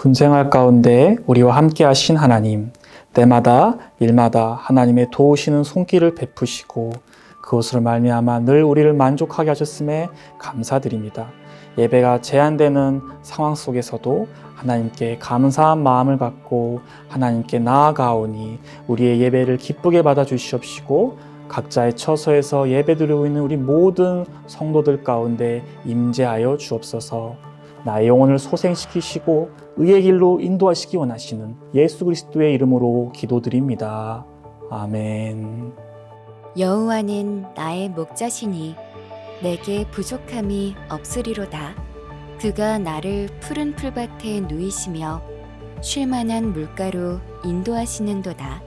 군생활 가운데 우리와 함께 하신 하나님, 때마다 일마다 하나님의 도우시는 손길을 베푸시고 그것으로 말미암아 늘 우리를 만족하게 하셨음에 감사드립니다. 예배가 제한되는 상황 속에서도 하나님께 감사한 마음을 갖고 하나님께 나아가오니 우리의 예배를 기쁘게 받아주시옵시고 각자의 처소에서 예배드리고 있는 우리 모든 성도들 가운데 임재하여 주옵소서. 나의 영혼을 소생시키시고 의의 길로 인도하시기 원하시는 예수 그리스도의 이름으로 기도드립니다. 아멘. 여호와는 나의 목자시니 내게 부족함이 없으리로다. 그가 나를 푸른 풀밭에 누이시며 쉴만한 물가로 인도하시는도다.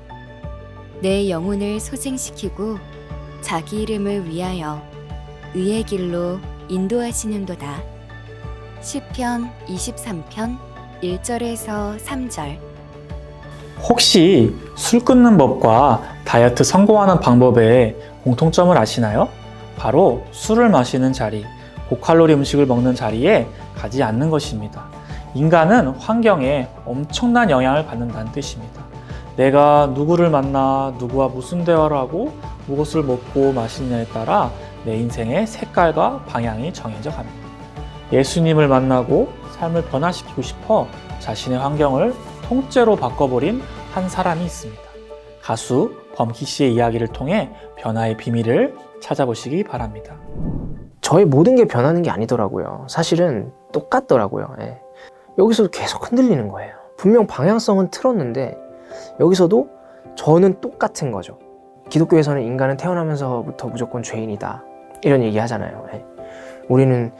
내 영혼을 소생시키고 자기 이름을 위하여 의의 길로 인도하시는도다. 시편 23편 1절에서 3절. 혹시 술 끊는 법과 다이어트 성공하는 방법의 공통점을 아시나요? 바로 술을 마시는 자리, 고칼로리 음식을 먹는 자리에 가지 않는 것입니다. 인간은 환경에 엄청난 영향을 받는다는 뜻입니다. 내가 누구를 만나, 누구와 무슨 대화를 하고, 무엇을 먹고 마시느냐에 따라 내 인생의 색깔과 방향이 정해져 갑니다. 예수님을 만나고 삶을 변화시키고 싶어 자신의 환경을 통째로 바꿔버린 한 사람이 있습니다. 가수 범키 씨의 이야기를 통해 변화의 비밀을 찾아보시기 바랍니다. 저의 모든 게 변하는 게 아니더라고요. 사실은 똑같더라고요. 여기서도 계속 흔들리는 거예요. 분명 방향성은 틀었는데 여기서도 저는 똑같은 거죠. 기독교에서는 인간은 태어나면서부터 무조건 죄인이다, 이런 얘기 하잖아요. 우리는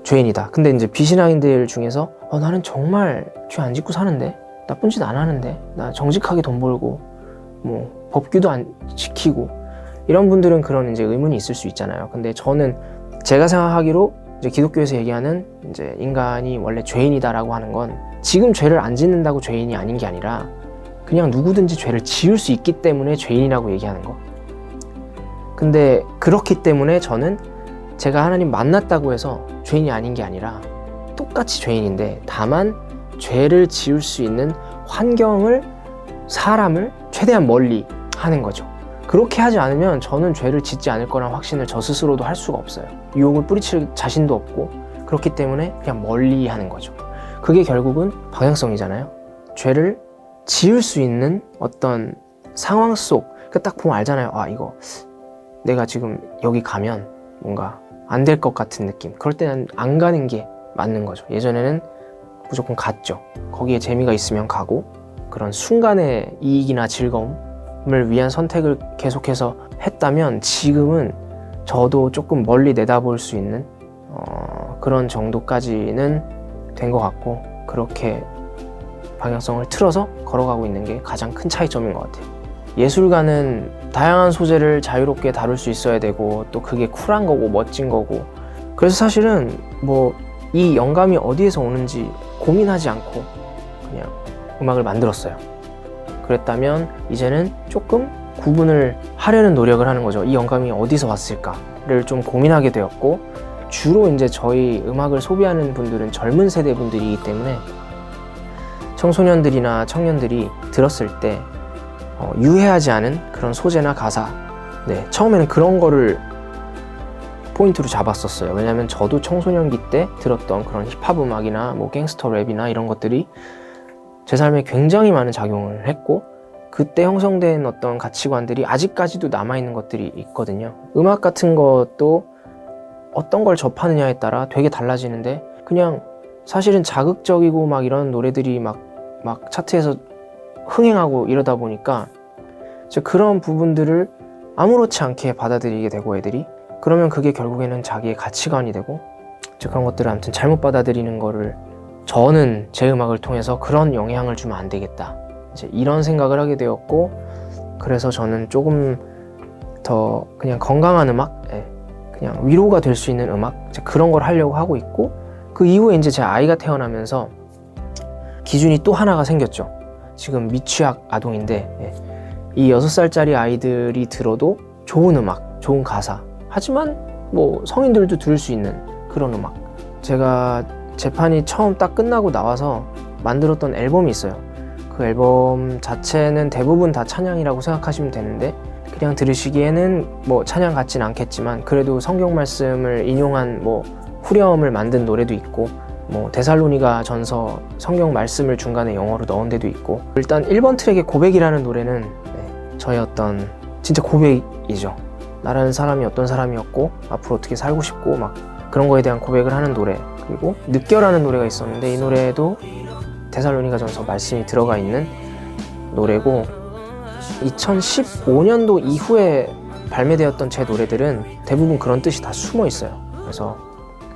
죄인이다. 근데 이제 비신앙인들 중에서 나는 정말 죄 안 짓고 사는데, 나쁜 짓 안 하는데, 나 정직하게 돈 벌고 뭐 법규도 안 지키고, 이런 분들은 그런 이제 의문이 있을 수 있잖아요. 근데 저는 제가 생각하기로 이제 기독교에서 얘기하는 이제 인간이 원래 죄인이다라고 하는 건 지금 죄를 안 짓는다고 죄인이 아닌 게 아니라 그냥 누구든지 죄를 지을 수 있기 때문에 죄인이라고 얘기하는 거. 근데 그렇기 때문에 저는 제가 하나님 만났다고 해서 죄인이 아닌 게 아니라 똑같이 죄인인데, 다만 죄를 지을 수 있는 환경을, 사람을 최대한 멀리 하는 거죠. 그렇게 하지 않으면 저는 죄를 짓지 않을 거란 확신을 저 스스로도 할 수가 없어요. 유혹을 뿌리칠 자신도 없고, 그렇기 때문에 그냥 멀리 하는 거죠. 그게 결국은 방향성이잖아요. 죄를 지을 수 있는 어떤 상황 속, 딱 보면 알잖아요. 이거 내가 지금 여기 가면 뭔가 안 될 것 같은 느낌. 그럴 때는 안 가는 게 맞는 거죠. 예전에는 무조건 갔죠. 거기에 재미가 있으면 가고, 그런 순간의 이익이나 즐거움을 위한 선택을 계속해서 했다면 지금은 저도 조금 멀리 내다볼 수 있는 그런 정도까지는 된 것 같고, 그렇게 방향성을 틀어서 걸어가고 있는 게 가장 큰 차이점인 것 같아요. 예술가는 다양한 소재를 자유롭게 다룰 수 있어야 되고, 또 그게 쿨한 거고 멋진 거고, 그래서 사실은 뭐 이 영감이 어디에서 오는지 고민하지 않고 그냥 음악을 만들었어요. 그랬다면 이제는 조금 구분을 하려는 노력을 하는 거죠. 이 영감이 어디서 왔을까를 좀 고민하게 되었고, 주로 이제 저희 음악을 소비하는 분들은 젊은 세대 분들이기 때문에 청소년들이나 청년들이 들었을 때 유해하지 않은 그런 소재나 가사, 처음에는 그런 거를 포인트로 잡았었어요. 왜냐면 저도 청소년기 때 들었던 그런 힙합 음악이나 뭐 갱스터 랩이나 이런 것들이 제 삶에 굉장히 많은 작용을 했고, 그때 형성된 어떤 가치관들이 아직까지도 남아있는 것들이 있거든요. 음악 같은 것도 어떤 걸 접하느냐에 따라 되게 달라지는데, 그냥 사실은 자극적이고 막 이런 노래들이 막 차트에서 흥행하고 이러다 보니까 그런 부분들을 아무렇지 않게 받아들이게 되고, 애들이 그러면 그게 결국에는 자기의 가치관이 되고, 그런 것들을 아무튼 잘못 받아들이는 거를, 저는 제 음악을 통해서 그런 영향을 주면 안 되겠다, 이제 이런 생각을 하게 되었고, 그래서 저는 조금 더 그냥 건강한 음악, 그냥 위로가 될 수 있는 음악, 그런 걸 하려고 하고 있고, 그 이후에 이제 제 아이가 태어나면서 기준이 또 하나가 생겼죠. 지금 미취학 아동인데, 이 6살짜리 아이들이 들어도 좋은 음악, 좋은 가사, 하지만 뭐 성인들도 들을 수 있는 그런 음악. 제가 재판이 처음 딱 끝나고 나와서 만들었던 앨범이 있어요. 그 앨범 자체는 대부분 다 찬양이라고 생각하시면 되는데 그냥 들으시기에는 뭐 찬양 같진 않겠지만 그래도 성경 말씀을 인용한 뭐 후렴을 만든 노래도 있고 뭐 데살로니가 전서 성경 말씀을 중간에 영어로 넣은 데도 있고 일단 1번 트랙의 고백이라는 노래는 저의 어떤 진짜 고백이죠. 나라는 사람이 어떤 사람이었고 앞으로 어떻게 살고 싶고 막 그런 거에 대한 고백을 하는 노래. 그리고 느껴라는 노래가 있었는데 이 노래도 데살로니가 전서 말씀이 들어가 있는 노래고 2015년도 이후에 발매되었던 제 노래들은 대부분 그런 뜻이 다 숨어 있어요. 그래서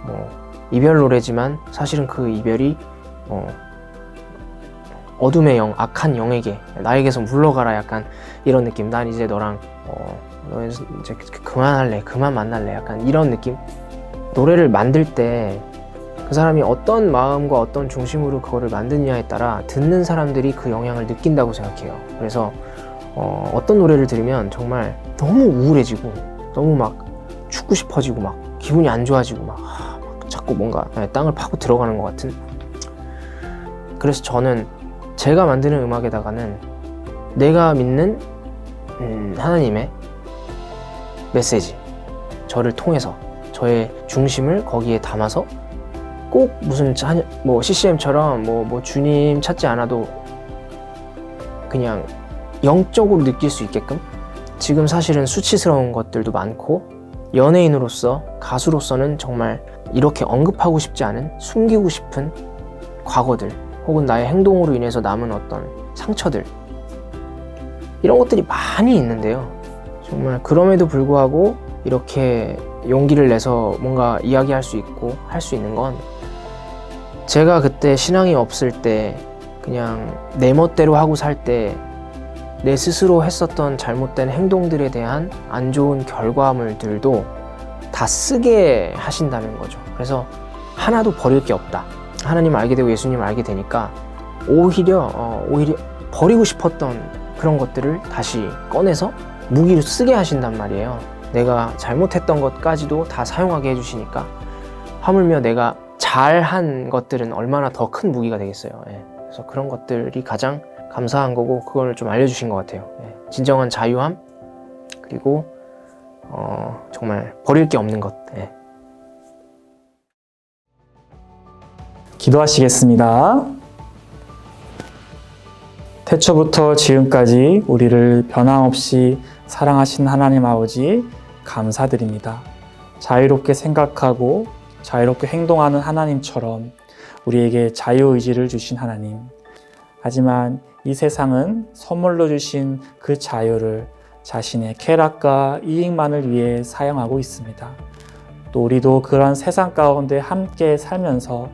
뭐 이별 노래지만 사실은 그 이별이 어둠의 영, 악한 영에게 나에게서 물러가라 약간 이런 느낌. 난 이제 너랑 너 이제 그만할래, 그만 만날래 약간 이런 느낌. 노래를 만들 때 그 사람이 어떤 마음과 어떤 중심으로 그거를 만드느냐에 따라 듣는 사람들이 그 영향을 느낀다고 생각해요. 그래서 어떤 노래를 들으면 정말 너무 우울해지고 너무 막 죽고 싶어지고 막 기분이 안 좋아지고 막 자꾸 뭔가 땅을 파고 들어가는 것 같은. 그래서 저는 제가 만드는 음악에다가는 내가 믿는 하나님의 메시지, 저를 통해서 저의 중심을 거기에 담아서 꼭 무슨 뭐 CCM처럼 뭐 주님 찾지 않아도 그냥 영적으로 느낄 수 있게끔. 지금 사실은 수치스러운 것들도 많고 연예인으로서 가수로서는 정말 이렇게 언급하고 싶지 않은 숨기고 싶은 과거들 혹은 나의 행동으로 인해서 남은 어떤 상처들 이런 것들이 많이 있는데요. 정말 그럼에도 불구하고 이렇게 용기를 내서 뭔가 이야기할 수 있고 할 수 있는 건 제가 그때 신앙이 없을 때 그냥 내 멋대로 하고 살 때 내 스스로 했었던 잘못된 행동들에 대한 안 좋은 결과물들도 다 쓰게 하신다는 거죠. 그래서 하나도 버릴 게 없다. 하나님을 알게 되고 예수님을 알게 되니까 오히려 버리고 싶었던 그런 것들을 다시 꺼내서 무기로 쓰게 하신단 말이에요. 내가 잘못했던 것까지도 다 사용하게 해주시니까 하물며 내가 잘한 것들은 얼마나 더 큰 무기가 되겠어요. 그래서 그런 것들이 가장 감사한 거고 그걸 좀 알려주신 것 같아요. 진정한 자유함 그리고 정말 버릴 게 없는 것. 기도하시겠습니다. 태초부터 지금까지 우리를 변함없이 사랑하신 하나님 아버지 감사드립니다. 자유롭게 생각하고 자유롭게 행동하는 하나님처럼 우리에게 자유의지를 주신 하나님. 하지만 이 세상은 선물로 주신 그 자유를 자신의 쾌락과 이익만을 위해 사용하고 있습니다. 또 우리도 그런 세상 가운데 함께 살면서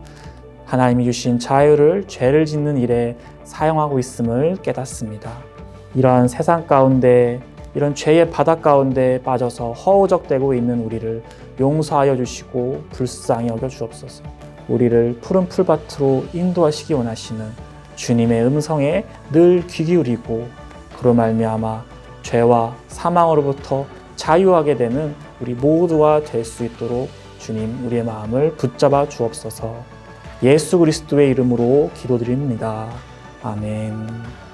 하나님이 주신 자유를 죄를 짓는 일에 사용하고 있음을 깨닫습니다. 이러한 세상 가운데 이런 죄의 바닥 가운데 빠져서 허우적대고 있는 우리를 용서하여 주시고 불쌍히 여겨 주옵소서. 우리를 푸른 풀밭으로 인도하시기 원하시는 주님의 음성에 늘 귀 기울이고 그로 말미암아 죄와 사망으로부터 자유하게 되는 우리 모두가 될 수 있도록 주님 우리의 마음을 붙잡아 주옵소서. 예수 그리스도의 이름으로 기도드립니다. 아멘.